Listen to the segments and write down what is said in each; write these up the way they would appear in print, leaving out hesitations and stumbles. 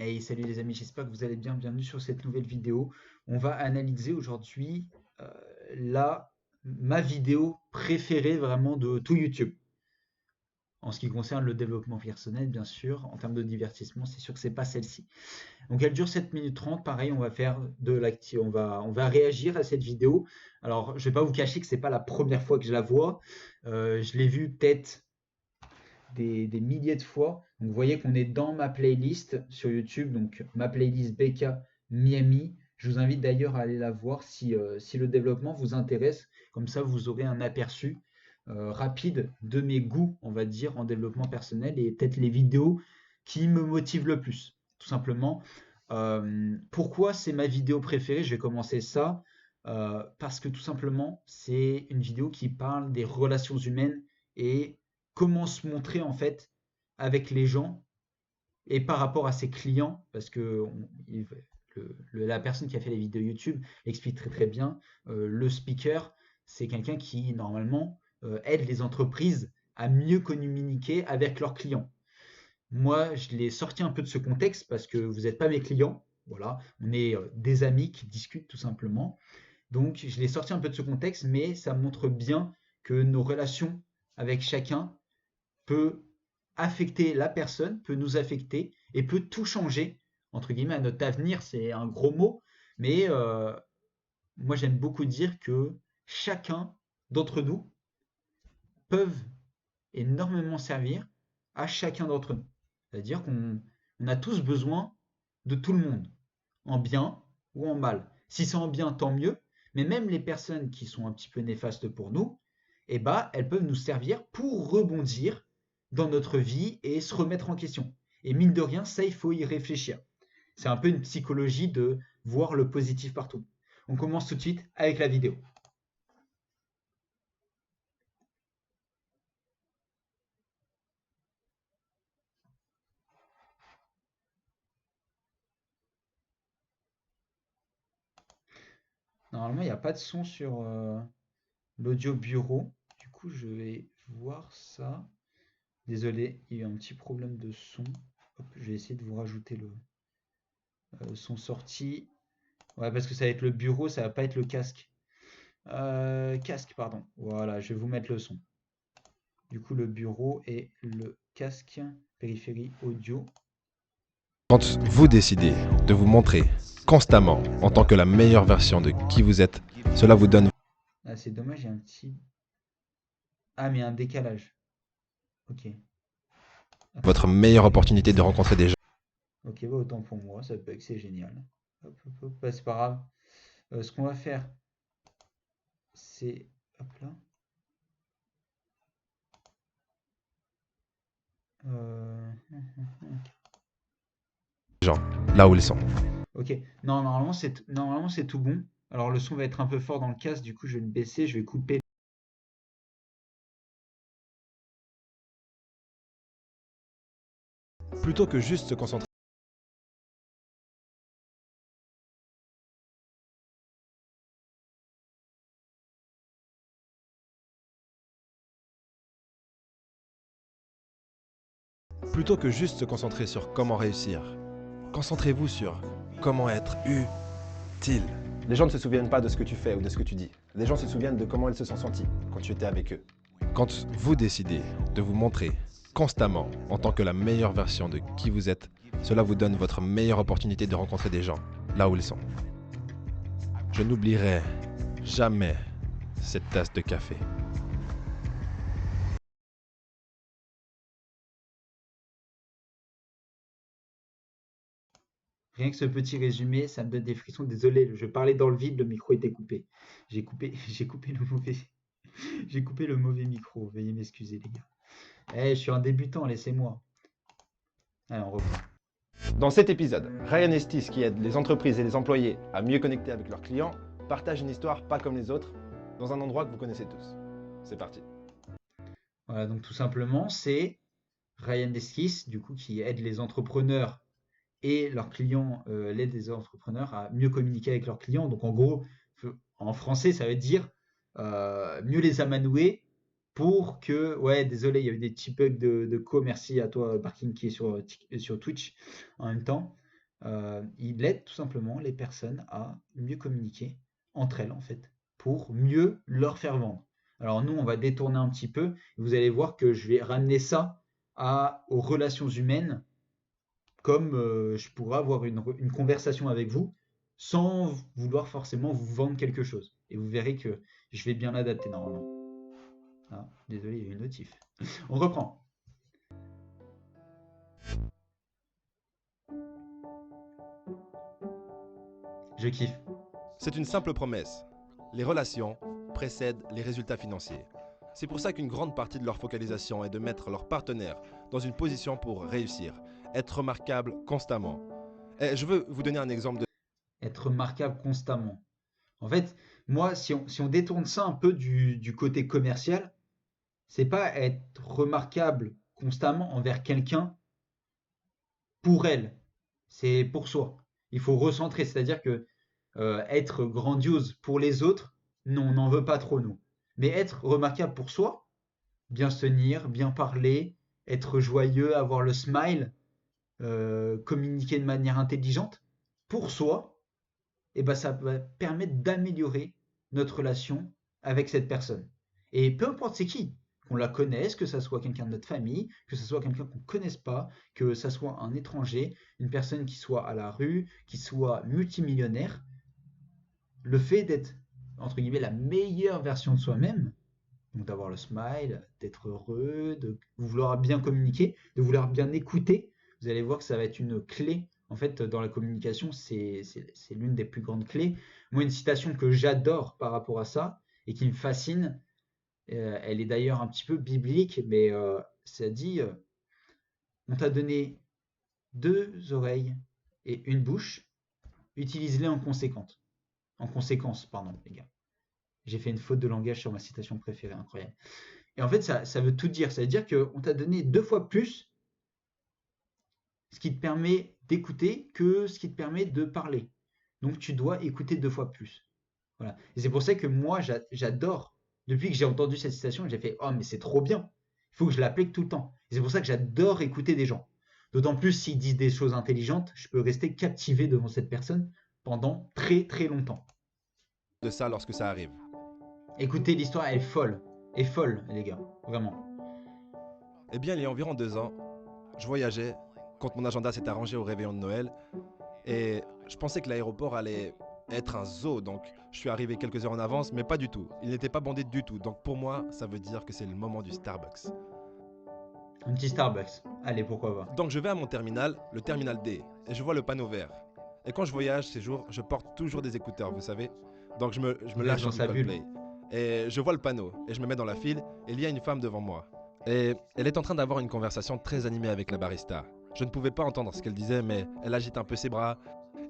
Hey, salut les amis, j'espère que vous allez bien. Bienvenue sur cette nouvelle vidéo. On va analyser aujourd'hui euh, ma vidéo préférée vraiment de tout YouTube. En ce qui concerne le développement personnel, bien sûr, en termes de divertissement, c'est sûr que c'est pas celle-ci. Donc elle dure 7 minutes 30. Pareil, on va faire de l'acti, on va réagir à cette vidéo. Alors, je vais pas vous cacher que c'est pas la première fois que je la vois. Je l'ai vue peut-être des milliers de fois. Donc vous voyez qu'on est dans ma playlist sur YouTube, donc ma playlist BK Miami. Je vous invite d'ailleurs à aller la voir si le développement vous intéresse. Comme ça, vous aurez un aperçu rapide de mes goûts, on va dire, en développement personnel et peut-être les vidéos qui me motivent le plus, tout simplement. Pourquoi c'est ma vidéo préférée? Je vais commencer ça parce que tout simplement, c'est une vidéo qui parle des relations humaines et comment se montrer en fait avec les gens et par rapport à ses clients, parce que la personne qui a fait les vidéos YouTube l'explique très très bien. Le speaker, c'est quelqu'un qui normalement aide les entreprises à mieux communiquer avec leurs clients. Moi, je l'ai sorti un peu de ce contexte parce que vous n'êtes pas mes clients. Voilà, on est des amis qui discutent tout simplement. Donc, je l'ai sorti un peu de ce contexte, mais ça montre bien que nos relations avec chacun peut affecter la personne, peut nous affecter et peut tout changer, entre guillemets, à notre avenir. C'est un gros mot, mais moi j'aime beaucoup dire que chacun d'entre nous peuvent énormément servir à chacun d'entre nous. C'est-à-dire qu'on a tous besoin de tout le monde, en bien ou en mal. Si c'est en bien, tant mieux, mais même les personnes qui sont un petit peu néfastes pour nous, eh ben, elles peuvent nous servir pour rebondir dans notre vie et se remettre en question. Et mine de rien, ça, il faut y réfléchir. C'est un peu une psychologie de voir le positif partout. On commence tout de suite avec la vidéo. Normalement, il n'y a pas de son sur l'audio bureau. Du coup, je vais voir ça. Désolé, il y a eu un petit problème de son. Hop, je vais essayer de vous rajouter le son sorti. Ouais, parce que ça va être le bureau, ça va pas être le casque. Casque, pardon. Voilà, je vais vous mettre le son. Du coup, le bureau et le casque, périphérie audio. Quand vous décidez de vous montrer constamment en tant que la meilleure version de qui vous êtes, cela vous donne Ah, c'est dommage, il y a un petit. Ah, mais un décalage. Ok. Hop, votre meilleure opportunité de rencontrer des gens. ok, bah, autant pour moi, ça bug, c'est génial. Hop, hop, hop, bah, c'est pas grave. Ce qu'on va faire, c'est. Hop là. Euh, Là où ils sont. Ok. Non, normalement c'est tout bon. Alors le son va être un peu fort dans le casque, du coup je vais le baisser, je vais couper. Plutôt que juste se concentrer. Plutôt que juste se concentrer sur comment réussir, concentrez-vous sur comment être utile. Les gens ne se souviennent pas de ce que tu fais ou de ce que tu dis. Les gens se souviennent de comment ils se sont sentis quand tu étais avec eux. Quand vous décidez de vous montrer constamment en tant que la meilleure version de qui vous êtes, cela vous donne votre meilleure opportunité de rencontrer des gens là où ils sont. Je n'oublierai jamais cette tasse de café. Rien que ce petit résumé, ça me donne des frissons. Désolé, je parlais dans le vide, le micro était coupé. J'ai coupé le mauvais, j'ai coupé le mauvais micro. Veuillez m'excuser les gars. Eh, je suis un débutant, laissez-moi. Allez, on reprend. Dans cet épisode, Ryan Estis, qui aide les entreprises et les employés à mieux connecter avec leurs clients, partage une histoire pas comme les autres, dans un endroit que vous connaissez tous. C'est parti. Voilà, donc tout simplement, c'est Ryan Deskis, du coup, qui aide les entrepreneurs et leurs clients, l'aide des entrepreneurs à mieux communiquer avec leurs clients. Donc en gros, en français, ça veut dire mieux les amanouer pour que, ouais, désolé, il y a eu des petits bugs de co, merci à toi, Barking, qui est sur Twitch en même temps. Il aide tout simplement les personnes à mieux communiquer entre elles, en fait, pour mieux leur faire vendre. Alors nous, on va détourner un petit peu. Vous allez voir que je vais ramener ça aux relations humaines, comme je pourrais avoir une conversation avec vous sans vouloir forcément vous vendre quelque chose. Et vous verrez que je vais bien l'adapter normalement. Ah, désolé, il y a une notif. On reprend. Je kiffe. C'est une simple promesse. Les relations précèdent les résultats financiers. C'est pour ça qu'une grande partie de leur focalisation est de mettre leur partenaire dans une position pour réussir, être remarquable constamment. Et je veux vous donner un exemple de... Être remarquable constamment. En fait, moi, si on détourne ça un peu du côté commercial, c'est pas être remarquable constamment envers quelqu'un pour elle, c'est pour soi. Il faut recentrer, c'est-à-dire que être grandiose pour les autres, non, on n'en veut pas trop, nous. Mais être remarquable pour soi, bien se tenir, bien parler, être joyeux, avoir le smile, communiquer de manière intelligente, pour soi, et ben ça va permettre d'améliorer notre relation avec cette personne. Et peu importe c'est qui, qu'on la connaisse, que ça soit quelqu'un de notre famille, que ce soit quelqu'un qu'on ne connaisse pas, que ça soit un étranger, une personne qui soit à la rue, qui soit multimillionnaire, le fait d'être, entre guillemets, la meilleure version de soi-même, donc d'avoir le smile, d'être heureux, de vouloir bien communiquer, de vouloir bien écouter, vous allez voir que ça va être une clé. En fait, dans la communication, c'est l'une des plus grandes clés. Moi, une citation que j'adore par rapport à ça et qui me fascine, elle est d'ailleurs un petit peu biblique, mais ça dit, on t'a donné deux oreilles et une bouche, utilise-les en conséquence, pardon, les gars. J'ai fait une faute de langage sur ma citation préférée, incroyable. Et en fait, ça veut tout dire. Ça veut dire qu'on t'a donné deux fois plus ce qui te permet d'écouter que ce qui te permet de parler. Donc tu dois écouter deux fois plus. Voilà. Et c'est pour ça que moi, j'adore. Depuis que j'ai entendu cette citation, j'ai fait, oh, mais c'est trop bien. Il faut que je l'applique tout le temps. Et c'est pour ça que j'adore écouter des gens. D'autant plus s'ils disent des choses intelligentes, je peux rester captivé devant cette personne pendant très très longtemps. ça lorsque ça arrive. Écoutez, l'histoire elle est folle, les gars, vraiment. Eh bien, il y a environ 2 ans, je voyageais quand mon agenda s'est arrangé au réveillon de Noël et je pensais que l'aéroport allait être un zoo, donc je suis arrivé quelques heures en avance, mais pas du tout. Il n'était pas bandé du tout, donc pour moi, ça veut dire que c'est le moment du Starbucks. Un petit Starbucks, allez, pourquoi pas. Donc je vais à mon terminal, le terminal D, et je vois le panneau vert. Et quand je voyage ces jours, je porte toujours des écouteurs, vous savez. Donc je me Il reste lâche dans sur du sa bulle. Coldplay. Et je vois le panneau, et je me mets dans la file, et il y a une femme devant moi. Et elle est en train d'avoir une conversation très animée avec la barista. Je ne pouvais pas entendre ce qu'elle disait, mais elle agite un peu ses bras,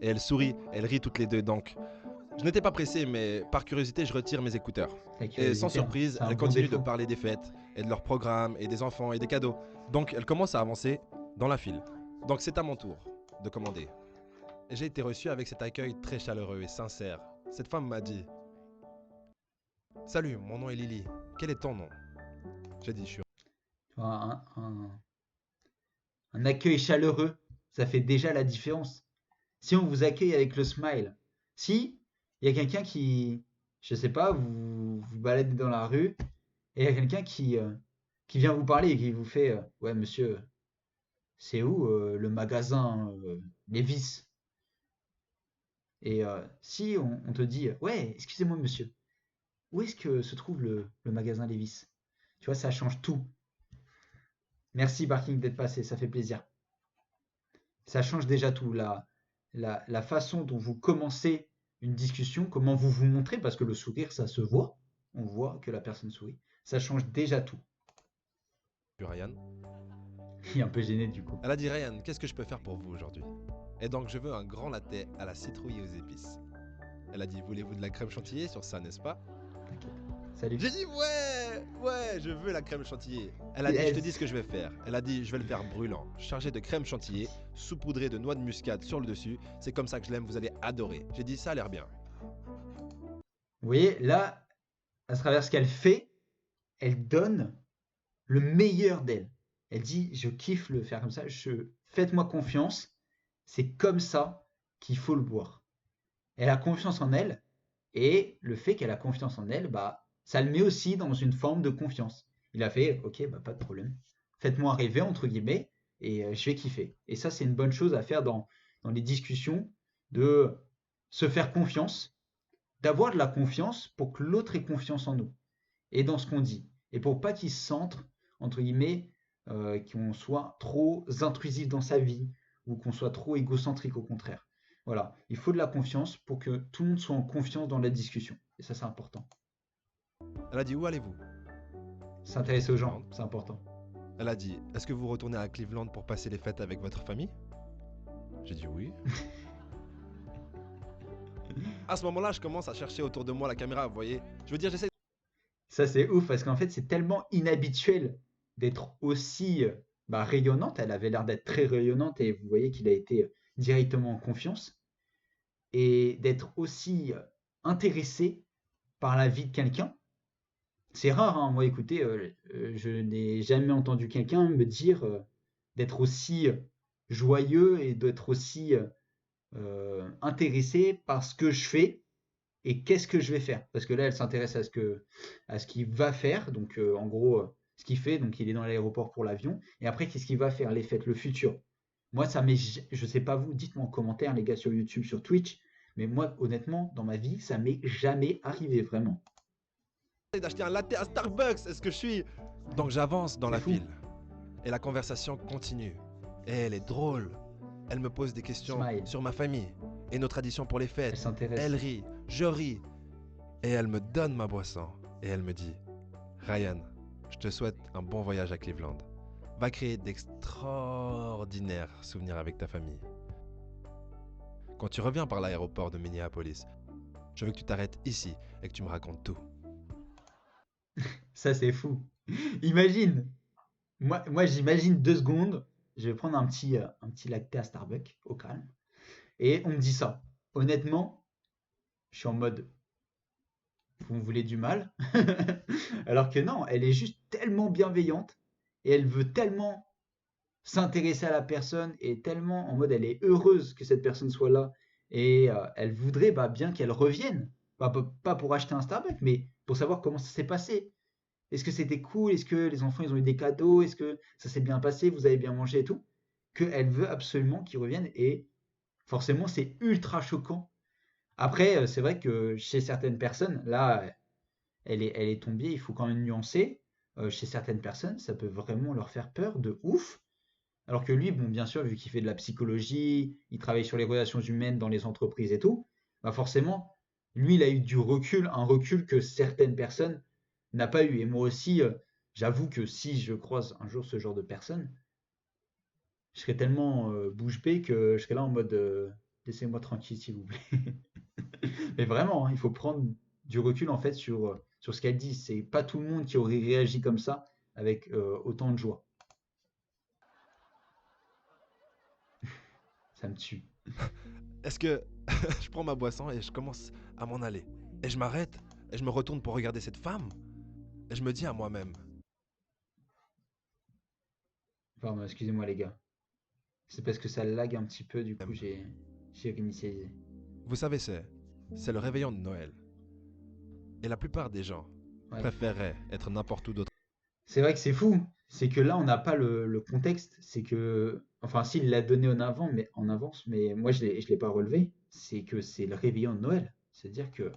et elle sourit, elle rit toutes les deux, donc je n'étais pas pressé, mais par curiosité, je retire mes écouteurs. La Et sans curiosité, hein, surprise, c'est un elle bon continue de défaut. parler des fêtes, et de leurs programmes, et des enfants, et des cadeaux. Donc elle commence à avancer dans la file. Donc c'est à mon tour de commander. Et j'ai été reçu avec cet accueil très chaleureux et sincère. Cette femme m'a dit: Salut, mon nom est Lily. Quel est ton nom? J'ai dit: Je suis... Tu vois, un accueil chaleureux, ça fait déjà la différence. Si on vous accueille avec le smile, si il y a quelqu'un qui, je sais pas, vous baladez dans la rue et il y a quelqu'un qui vient vous parler et qui vous fait, ouais monsieur, c'est où le magasin Levi's? Et si on te dit, ouais, excusez-moi monsieur, où est-ce que se trouve le magasin Levi's? Tu vois, ça change tout. Merci Barking d'être passé, ça fait plaisir. Ça change déjà tout. La façon dont vous commencez une discussion, comment vous vous montrez, parce que le sourire, ça se voit. On voit que la personne sourit. Ça change déjà tout. Ryan. Il est un peu gêné du coup. Elle a dit: Ryan, qu'est-ce que je peux faire pour vous aujourd'hui? Et donc je veux un grand latte à la citrouille et aux épices. Elle a dit: Voulez-vous de la crème chantilly sur ça, n'est-ce pas? T'inquiète. Salut. J'ai dit: Ouais, je veux la crème chantilly. Elle a dit: Je te Yes. dis ce que je vais faire. Elle a dit: Je vais le faire brûlant, chargé de crème chantilly, saupoudré de noix de muscade sur le dessus. C'est comme ça que je l'aime, vous allez adorer. J'ai dit: Ça a l'air bien. Vous voyez, là, à travers ce qu'elle fait, elle donne le meilleur d'elle. Elle dit, je kiffe le faire comme ça, faites-moi confiance, C'est comme ça qu'il faut le voir. Elle a confiance en elle, et le fait qu'elle a confiance en elle, bah, ça le met aussi dans une forme de confiance. Il a fait, ok, bah, pas de problème. Faites-moi rêver, entre guillemets, et je vais kiffer. Et ça, c'est une bonne chose à faire dans les discussions, de se faire confiance, d'avoir de la confiance pour que l'autre ait confiance en nous et dans ce qu'on dit. Et pour pas qu'il se sente, entre guillemets, qu'on soit trop intrusif dans sa vie ou qu'on soit trop égocentrique au contraire. Voilà, il faut de la confiance pour que tout le monde soit en confiance dans la discussion. Et ça, c'est important. Elle a dit, où allez-vous? J'ai dit S'intéresser aux gens, Cleveland. c'est important. Elle a dit, est-ce que vous retournez à Cleveland pour passer les fêtes avec votre famille? J'ai dit oui. À ce moment-là, je commence à chercher autour de moi la caméra, vous voyez. Je veux dire, j'essaie. Ça, c'est ouf parce qu'en fait, c'est tellement inhabituel d'être aussi bah, rayonnante. Elle avait l'air d'être très rayonnante et vous voyez qu'il a été directement en confiance. Et d'être aussi intéressé par la vie de quelqu'un. C'est rare, hein. Moi, écoutez, je n'ai jamais entendu quelqu'un me dire d'être aussi joyeux et d'être aussi intéressé par ce que je fais et qu'est-ce que je vais faire. Parce que là, elle s'intéresse à ce qu'il va faire, donc en gros, ce qu'il fait, donc il est dans l'aéroport pour l'avion, et après, qu'est-ce qu'il va faire, les fêtes, le futur. Moi, ça m'est, je sais pas vous, dites-moi en commentaire, les gars, sur YouTube, sur Twitch, mais moi, honnêtement, dans ma vie, ça m'est jamais arrivé, vraiment. D'acheter un latte à Starbucks, est-ce que je suis... Donc j'avance dans C'est la fou. file. Et la conversation continue. Et elle est drôle. Elle me pose des questions Smile. sur ma famille et nos traditions pour les Elle fêtes. Elle s'intéresse. rit, je ris. Et elle me donne ma boisson. Et elle me dit, Ryan, je te souhaite un bon voyage à Cleveland. Va créer d'extraordinaires souvenirs avec ta famille. Quand tu reviens par l'aéroport de Minneapolis, je veux que tu t'arrêtes ici et que tu me racontes tout. Ça, c'est fou. Imagine. Moi j'imagine 2 secondes. Je vais prendre un petit latte à Starbucks, au calme. Et on me dit ça. Honnêtement, je suis en mode, vous me voulez du mal. Alors que non, elle est juste tellement bienveillante et elle veut tellement s'intéresser à la personne et tellement en mode elle est heureuse que cette personne soit là et elle voudrait bah, bien qu'elle revienne. Bah, pas pour acheter un Starbucks, mais pour savoir comment ça s'est passé. Est-ce que c'était cool? Est-ce que les enfants ils ont eu des cadeaux? Est-ce que ça s'est bien passé? Vous avez bien mangé et tout? Qu'elle veut absolument qu'ils reviennent et forcément c'est ultra choquant. Après, c'est vrai que chez certaines personnes, là, elle est tombée, il faut quand même nuancer. Chez certaines personnes, ça peut vraiment leur faire peur de ouf. Alors que lui, bon, bien sûr, vu qu'il fait de la psychologie, il travaille sur les relations humaines dans les entreprises et tout, bah forcément, lui, il a eu du recul, un recul que certaines personnes n'ont pas eu. Et moi aussi, j'avoue que si je croise un jour ce genre de personne, je serais tellement bouche bée que je serais là en mode laissez-moi tranquille, s'il vous plaît. Mais vraiment, hein, il faut prendre du recul en fait sur ce qu'elle dit. C'est pas tout le monde qui aurait réagi comme ça avec autant de joie. Ça me tue. Est-ce que je prends ma boisson et je commence à m'en aller? Et je m'arrête et je me retourne pour regarder cette femme. Et je me dis à moi-même, Pardon, excusez-moi les gars. C'est parce que ça lag un petit peu, du coup j'ai réinitialisé. vous savez, c'est le réveillon de Noël. Et la plupart des gens Ouais. préféreraient être n'importe où d'autre. C'est vrai que c'est fou. C'est que là, on n'a pas le contexte. C'est que, enfin, s'il l'a donné en avant, mais en avance, mais moi je l'ai pas relevé. C'est que c'est le réveillon de Noël. C'est-à-dire que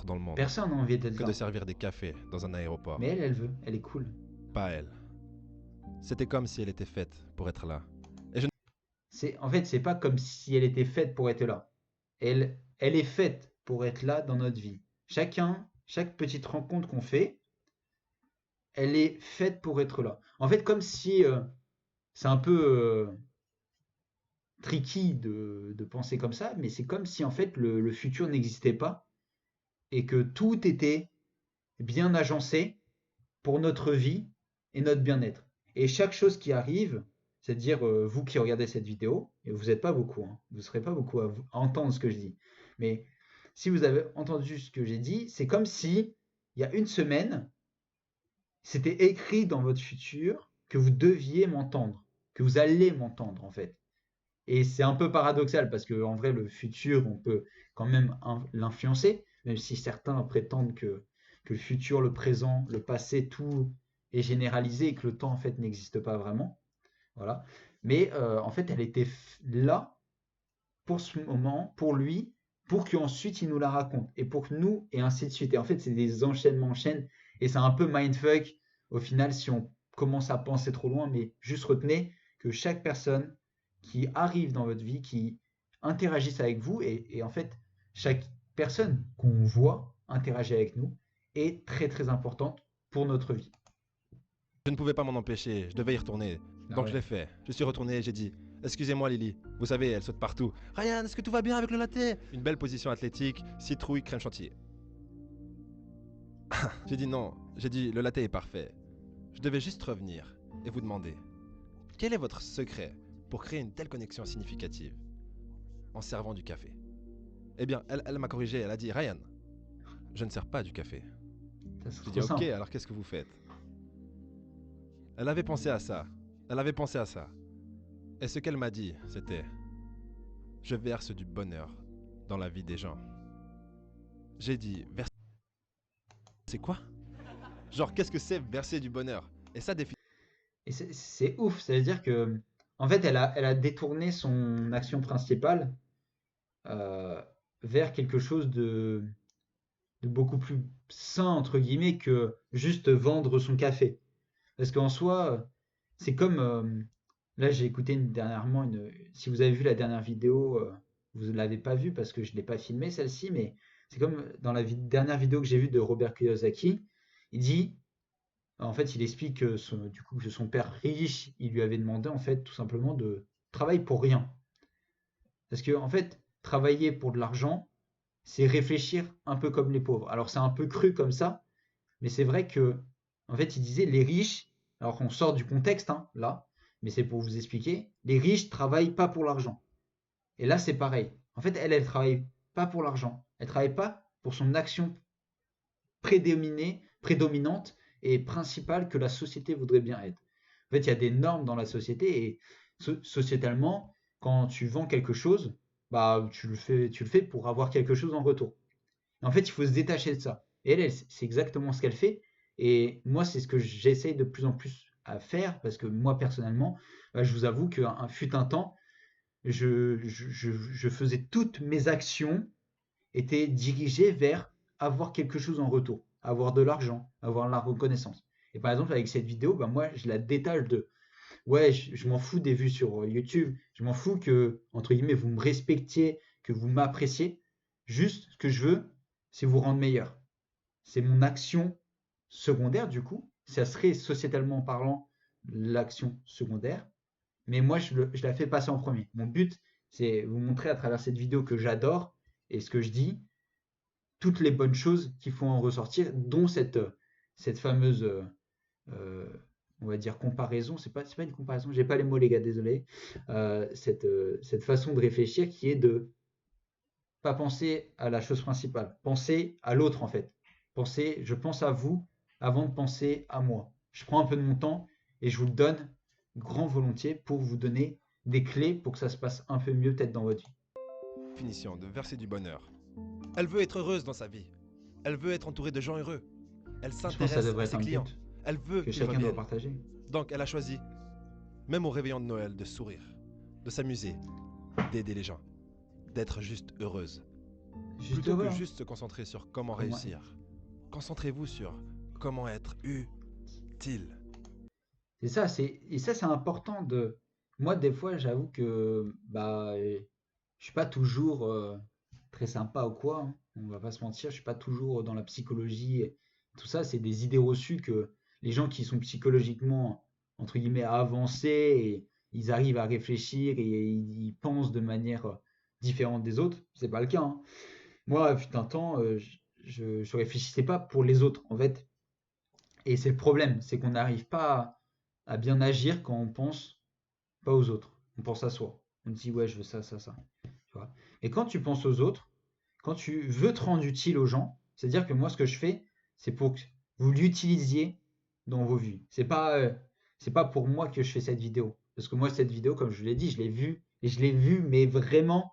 Dans le monde personne n'a envie d'être que de là. servir des cafés dans un aéroport. Mais elle veut. Elle est cool. Pas elle. C'était comme si elle était faite pour être là. En fait, c'est pas comme si elle était faite pour être là. Elle est faite pour être là dans notre vie. Chaque petite rencontre qu'on fait, elle est faite pour être là. En fait, comme si c'est un peu tricky de penser comme ça, mais c'est comme si en fait le futur n'existait pas et que tout était bien agencé pour notre vie et notre bien-être. Et chaque chose qui arrive, c'est-à-dire vous qui regardez cette vidéo, et vous n'êtes pas beaucoup, hein, vous ne serez pas beaucoup à entendre ce que je dis, mais si vous avez entendu ce que j'ai dit, c'est comme si il y a une semaine, c'était écrit dans votre futur que vous deviez m'entendre, que vous allez m'entendre en fait. Et c'est un peu paradoxal parce que en vrai, le futur, on peut quand même l'influencer, même si certains prétendent que le futur, le présent, le passé, tout est généralisé et que le temps en fait n'existe pas vraiment. Voilà. Mais en fait, elle était là pour ce moment, pour lui, pour qu'ensuite il nous la raconte et pour que nous, et ainsi de suite. Et en fait, c'est des enchaînements en chaîne et c'est un peu mindfuck au final si on commence à penser trop loin, mais juste retenez que chaque personne qui arrive dans votre vie, qui interagisse avec vous, et en fait, chaque personne qu'on voit interagir avec nous est très très importante pour notre vie. Je ne pouvais pas m'en empêcher, je devais y retourner. Ah Donc je ouais. l'ai fait. Je suis retourné et j'ai dit excusez-moi Lily. Vous savez, elle saute partout. Ryan, est-ce que tout va bien avec le latte? Une belle position athlétique, citrouille, crème chantilly. J'ai dit non, j'ai dit le latte est parfait. Je devais juste revenir et vous demander quel est votre secret pour créer une telle connexion significative en servant du café? Eh bien, elle m'a corrigé, elle a dit Ryan, je ne sers pas du café. Ça, c'est J'ai trop dit ok, simple. alors qu'est-ce que vous faites? Elle avait pensé à ça. Elle avait pensé à ça. Et ce qu'elle m'a dit, c'était je verse du bonheur dans la vie des gens. J'ai dit verser c'est quoi? Genre qu'est-ce que c'est verser du bonheur? Et ça définit. Et c'est ouf, ça veut dire que, en fait, elle a détourné son action principale euh, vers quelque chose de beaucoup plus sain, entre guillemets, que juste vendre son café. Parce qu'en soi, c'est comme, là j'ai écouté dernièrement, si vous avez vu la dernière vidéo, vous ne l'avez pas vue parce que je ne l'ai pas filmée celle-ci, mais c'est comme dans la dernière vidéo que j'ai vue de Robert Kiyosaki, il dit, en fait, il explique que du coup, que son père riche, il lui avait demandé en fait tout simplement de travailler pour rien. Parce que en fait, travailler pour de l'argent, c'est réfléchir un peu comme les pauvres. Alors c'est un peu cru comme ça, mais c'est vrai que en fait, il disait les riches, alors qu'on sort du contexte hein, là, mais c'est pour vous expliquer, les riches travaillent pas pour l'argent. Et là, c'est pareil. En fait, elle travaille pas pour l'argent. Elle travaille pas pour son action prédominante et principale que la société voudrait bien être. En fait, il y a des normes dans la société et sociétalement, quand tu vends quelque chose, bah, tu le fais pour avoir quelque chose en retour. Et en fait, il faut se détacher de ça. Et elle c'est exactement ce qu'elle fait. Et moi, c'est ce que j'essaye de plus en plus à faire parce que moi, personnellement, bah, je vous avoue qu'un fut un temps, je faisais toutes mes actions était dirigé vers avoir quelque chose en retour, avoir de l'argent, avoir la reconnaissance. Et par exemple, avec cette vidéo, bah moi, je la détache de ouais, je m'en fous des vues sur YouTube, je m'en fous que, entre guillemets, vous me respectiez, que vous m'appréciez. Juste, ce que je veux, c'est vous rendre meilleur. C'est mon action secondaire, du coup. Ça serait sociétalement parlant l'action secondaire. Mais moi, je la fais passer en premier. Mon but, c'est vous montrer à travers cette vidéo que j'adore et ce que je dis, toutes les bonnes choses qu'il faut en ressortir, dont cette fameuse, euh, on va dire, comparaison. C'est pas une comparaison, j'ai pas les mots, les gars, désolé. Cette façon de réfléchir qui est de pas penser à la chose principale, penser à l'autre en fait. Je pense à vous avant de penser à moi. Je prends un peu de mon temps et je vous le donne grand volontiers pour vous donner des clés pour que ça se passe un peu mieux peut-être dans votre vie. Définition de verser du bonheur. Elle veut être heureuse dans sa vie. Elle veut être entourée de gens heureux. Elle Je pense que ça s'intéresse à devrait être ses un clients. but Elle veut que qu'ils chacun doit reviennent. partager. Donc elle a choisi, même au réveillon de Noël, de sourire, de s'amuser, d'aider les gens, d'être juste heureuse. Juste Plutôt heureux, que hein. juste se concentrer sur comment Comment... réussir, concentrez-vous sur comment être utile. C'est ça, et ça c'est important de. Moi des fois j'avoue que bah je suis pas toujours très sympa ou quoi, hein. On va pas se mentir, je suis pas toujours dans la psychologie. Tout ça, c'est des idées reçues que les gens qui sont psychologiquement entre guillemets avancés et ils arrivent à réfléchir et ils pensent de manière différente des autres. C'est pas le cas, hein. Moi, fut un temps, je réfléchissais pas pour les autres en fait. Et c'est le problème, c'est qu'on n'arrive pas à bien agir quand on pense pas aux autres. On pense à soi. On dit ouais, je veux ça, ça, ça. Tu vois. Et quand tu penses aux autres, quand tu veux te rendre utile aux gens, c'est-à-dire que moi, ce que je fais, c'est pour que vous l'utilisiez dans vos vies. C'est pas pour moi que je fais cette vidéo. Parce que moi, cette vidéo, comme je vous l'ai dit, je l'ai vue Et je l'ai vu, mais vraiment,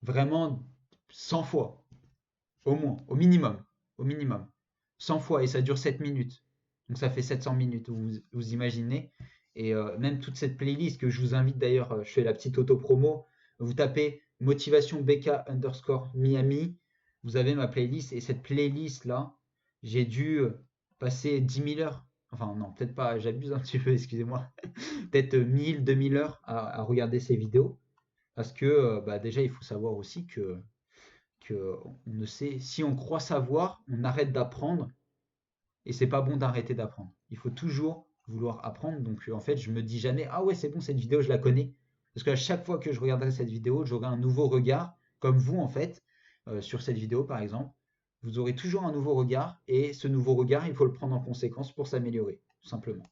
vraiment 100 fois, au moins, au minimum. 100 fois, et ça dure 7 minutes. Donc ça fait 700 minutes, vous imaginez. Et même toute cette playlist que je vous invite d'ailleurs, je fais la petite auto-promo, vous tapez motivation BK underscore Miami, vous avez ma playlist, et cette playlist-là, j'ai dû passer 10 000 heures. Enfin non, peut-être pas, j'abuse un petit peu, excusez-moi. Peut-être 1 000, 2 000 heures à regarder ces vidéos. Parce que bah, déjà, il faut savoir aussi que on ne sait, si on croit savoir, on arrête d'apprendre et c'est pas bon d'arrêter d'apprendre. Il faut toujours vouloir apprendre. Donc en fait, je me dis jamais ah ouais, c'est bon, cette vidéo, je la connais. Parce qu'à chaque fois que je regarderai cette vidéo, j'aurai un nouveau regard, comme vous en fait, sur cette vidéo par exemple. Vous aurez toujours un nouveau regard et ce nouveau regard, il faut le prendre en conséquence pour s'améliorer, tout simplement.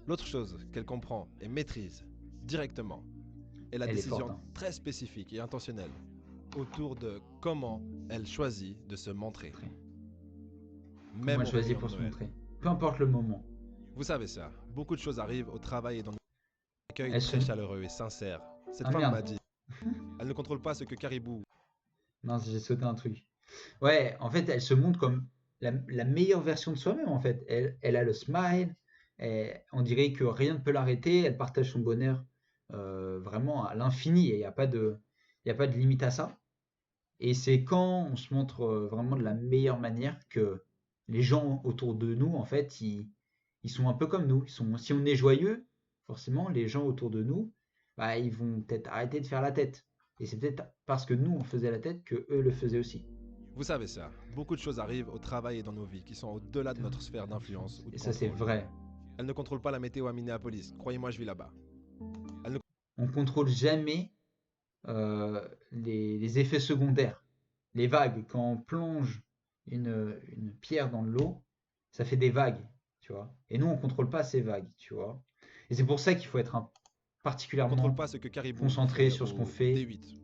L'autre chose qu'elle comprend et maîtrise directement est la Elle est forte, décision hein. très spécifique et intentionnelle autour de comment elle choisit de se montrer, Très. Comment même elle au choisit réveillon de pour se Noël. montrer. Peu importe le moment. Vous savez ça, beaucoup de choses arrivent au travail et dans nos accueils Elles très sont. chaleureux et sincères. Cette Ah femme merde. m'a dit, elle ne contrôle pas ce que Caribou. Non, j'ai sauté un truc. Ouais, en fait, elle se montre comme la meilleure version de soi-même, en fait. Elle a le smile, on dirait que rien ne peut l'arrêter, elle partage son bonheur vraiment à l'infini, et il y a pas de limite à ça. Et c'est quand on se montre vraiment de la meilleure manière que les gens autour de nous, en fait, ils sont un peu comme nous. Si on est joyeux, forcément, les gens autour de nous, bah, ils vont peut-être arrêter de faire la tête. Et c'est peut-être parce que nous, on faisait la tête que eux le faisaient aussi. Vous savez ça, beaucoup de choses arrivent au travail et dans nos vies qui sont au-delà de notre sphère d'influence ou de Et ça, c'est contrôle. vrai. Elle ne contrôle pas la météo à Minneapolis, croyez-moi, je vis là-bas. Elle ne On contrôle jamais les effets secondaires. Les vagues, quand on plonge une pierre dans l'eau, ça fait des vagues, tu vois. Et nous, on contrôle pas ces vagues, tu vois. Et c'est pour ça qu'il faut être contrôle particulièrement pas ce que Caribou concentré fait sur ce qu'on au fait. D8.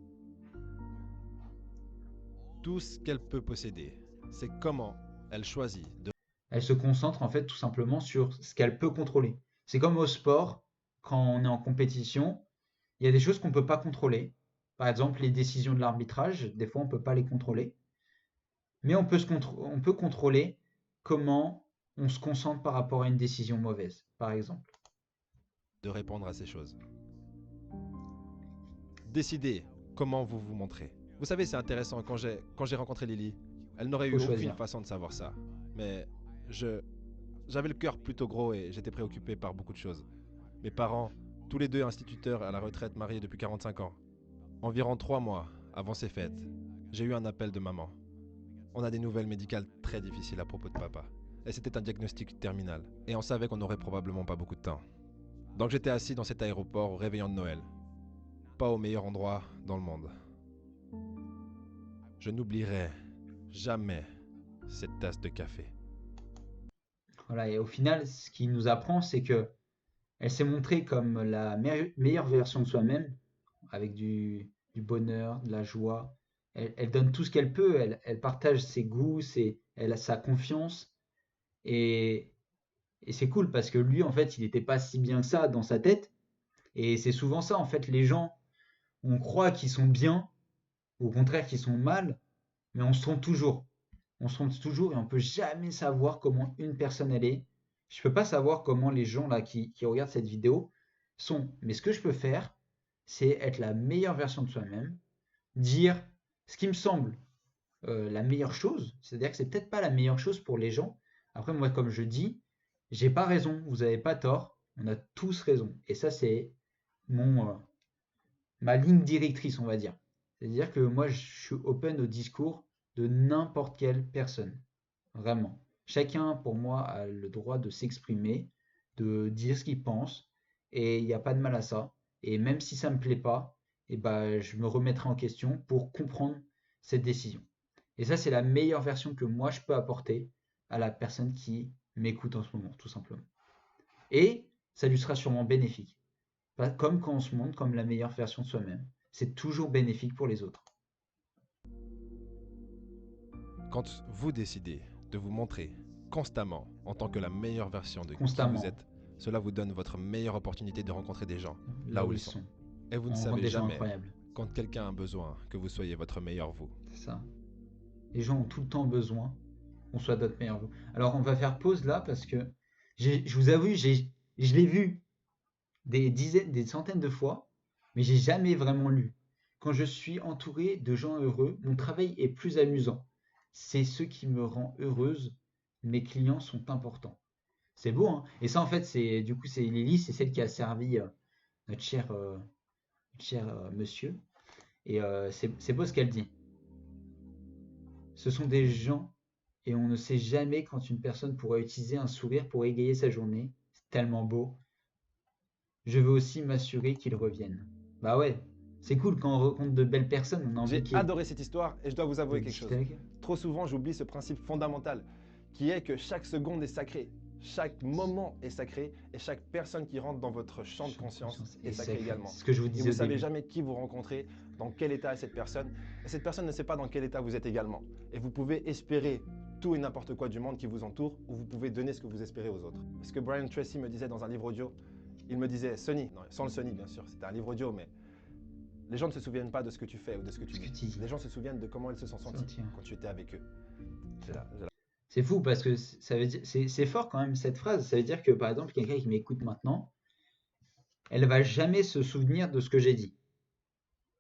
Tout ce qu'elle peut posséder, c'est comment elle choisit de Elle se concentre en fait tout simplement sur ce qu'elle peut contrôler. C'est comme au sport, quand on est en compétition, il y a des choses qu'on ne peut pas contrôler. Par exemple, les décisions de l'arbitrage, des fois on ne peut pas les contrôler. Mais on peut contrôler comment on se concentre par rapport à une décision mauvaise, par exemple. répondre à ces choses. Décidez comment vous vous montrez. Vous savez, c'est intéressant, quand j'ai rencontré Lily, elle n'aurait Il eu faut aucune choisir. façon de savoir ça. Mais je, j'avais le cœur plutôt gros et j'étais préoccupé par beaucoup de choses. Mes parents, tous les deux instituteurs à la retraite, mariés depuis 45 ans. Environ 3 mois avant ces fêtes, j'ai eu un appel de maman. On a des nouvelles médicales très difficiles à propos de papa. Et c'était un diagnostic terminal. Et on savait qu'on n'aurait probablement pas beaucoup de temps. Donc j'étais assis dans cet aéroport au réveillon de Noël. Pas au meilleur endroit dans le monde. Je n'oublierai jamais cette tasse de café. Voilà, et au final, ce qui nous apprend, c'est que elle s'est montrée comme la meilleure version de soi-même, avec du bonheur, de la joie. Elle donne tout ce qu'elle peut, elle partage ses goûts, elle a sa confiance. Et, et c'est cool parce que lui, en fait, il n'était pas si bien que ça dans sa tête. Et c'est souvent ça, en fait, les gens, on croit qu'ils sont bien, ou au contraire qu'ils sont mal, mais on se trompe toujours. On se trompe toujours et on peut jamais savoir comment une personne elle est. Je peux pas savoir comment les gens là qui regardent cette vidéo sont. Mais ce que je peux faire, c'est être la meilleure version de soi-même, dire ce qui me semble la meilleure chose. C'est-à-dire que c'est peut-être pas la meilleure chose pour les gens. Après, moi, comme je dis, j'ai pas raison, vous avez pas tort, on a tous raison. Et ça, c'est mon, ma ligne directrice, on va dire. C'est-à-dire que moi, je suis open au discours de n'importe quelle personne. Vraiment. Chacun, pour moi, a le droit de s'exprimer, de dire ce qu'il pense, et il n'y a pas de mal à ça. Et même si ça ne me plaît pas, eh ben, je me remettrai en question pour comprendre cette décision. Et ça, c'est la meilleure version que moi, je peux apporter à la personne qui m'écoute en ce moment, tout simplement. Et ça lui sera sûrement bénéfique. Comme quand on se montre comme la meilleure version de soi-même. C'est toujours bénéfique pour les autres. Quand vous décidez de vous montrer constamment en tant que la meilleure version de qui vous Constamment, êtes, cela vous donne votre meilleure opportunité de rencontrer des gens là là où où ils ils sont. sont. Et vous ne On rend savez des gens jamais, incroyables. quand quelqu'un a besoin, que vous soyez votre meilleur vous. C'est ça. Les gens ont tout le temps besoin qu'on soit notre meilleur vous. Alors on va faire pause là parce que je vous avoue, je l'ai vu des dizaines, des centaines de fois, mais j'ai jamais vraiment lu. Quand je suis entouré de gens heureux, mon travail est plus amusant. C'est ce qui me rend heureuse. Mes clients sont importants. C'est beau, hein? Et ça, en fait, c'est Lily, c'est celle qui a servi notre cher monsieur. Et c'est beau ce qu'elle dit. Ce sont des gens et on ne sait jamais quand une personne pourra utiliser un sourire pour égayer sa journée. C'est tellement beau. Je veux aussi m'assurer qu'ils reviennent. Bah ouais, c'est cool quand on rencontre de belles personnes, on a envie J'ai qu'ils adoré cette histoire et je dois vous avouer de quelque discuter chose. avec eux. Trop souvent, j'oublie ce principe fondamental qui est que chaque seconde est sacrée. Chaque moment est sacré et chaque personne qui rentre dans votre champ de conscience est sacrée également. C'est ce que je vous Et disais vous au savez début. jamais qui vous rencontrez, dans quel état est cette personne. Et cette personne ne sait pas dans quel état vous êtes également. Et vous pouvez espérer tout et n'importe quoi du monde qui vous entoure ou vous pouvez donner ce que vous espérez aux autres. Ce que Brian Tracy me disait dans un livre audio, il me disait, Sonny, non, sans le Sonny bien sûr, c'était un livre audio, mais les gens ne se souviennent pas de ce que tu fais ou de ce que tu Ce que dis. tu dis. Les gens se souviennent de comment ils se sont sentis Sentir. quand tu étais avec eux. J'ai la C'est fou parce que ça veut dire, c'est fort quand même cette phrase. Ça veut dire que par exemple, quelqu'un qui m'écoute maintenant, elle va jamais se souvenir de ce que j'ai dit.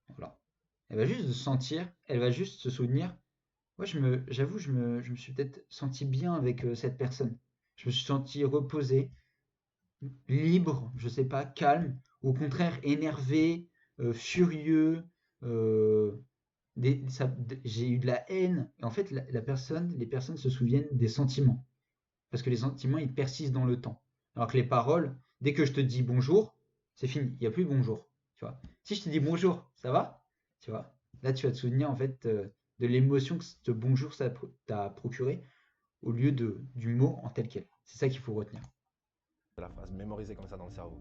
Voilà. Elle va juste se sentir, elle va juste se souvenir. Moi, j'avoue, je me suis peut-être senti bien avec cette personne. Je me suis senti reposé, libre, je sais pas, calme, ou au contraire énervé, furieux. euh, j'ai eu de la haine. Et en fait, les personnes se souviennent des sentiments. Parce que les sentiments, ils persistent dans le temps. Alors que les paroles, dès que je te dis bonjour, c'est fini. Il n'y a plus bonjour. Tu vois. Si je te dis bonjour, ça va? Tu vois. Là, tu vas te souvenir en fait de l'émotion que ce bonjour ça t'a procuré au lieu du mot en tel quel. C'est ça qu'il faut retenir. phrase mémorisée comme ça dans le cerveau.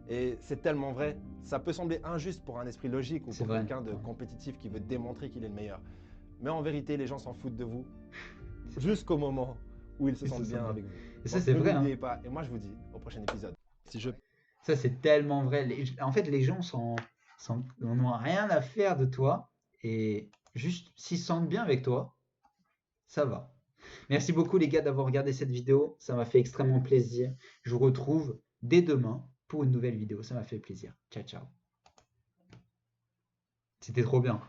Et c'est tellement vrai, ça peut sembler injuste pour un esprit logique ou C'est pour vrai. quelqu'un de compétitif qui veut démontrer qu'il est le meilleur. Mais en vérité, les gens s'en foutent de vous jusqu'au moment où ils se Ils se sentent sentent bien bien. avec vous. Et ça, Donc c'est ne vrai. Hein. l'oubliez pas. Et moi, je vous dis au prochain épisode. Si je Ça, c'est tellement vrai. En fait, les gens n'en ont rien à faire de toi. Et juste, s'ils se sentent bien avec toi, ça va. Merci beaucoup les gars d'avoir regardé cette vidéo, ça m'a fait extrêmement plaisir. Je vous retrouve dès demain pour une nouvelle vidéo, ça m'a fait plaisir. Ciao ciao. C'était trop bien.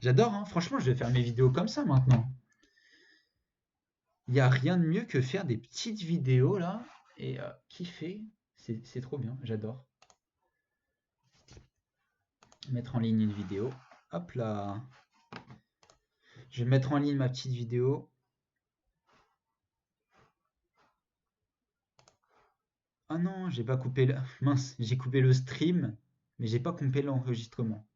J'adore, hein. Franchement je vais faire mes vidéos comme ça maintenant. Il n'y a rien de mieux que faire des petites vidéos là et kiffer. C'est trop bien, j'adore. Mettre en ligne une vidéo. Hop là. Je vais mettre en ligne ma petite vidéo. Ah non, j'ai pas coupé le... Mince, j'ai coupé le stream, mais j'ai pas coupé l'enregistrement.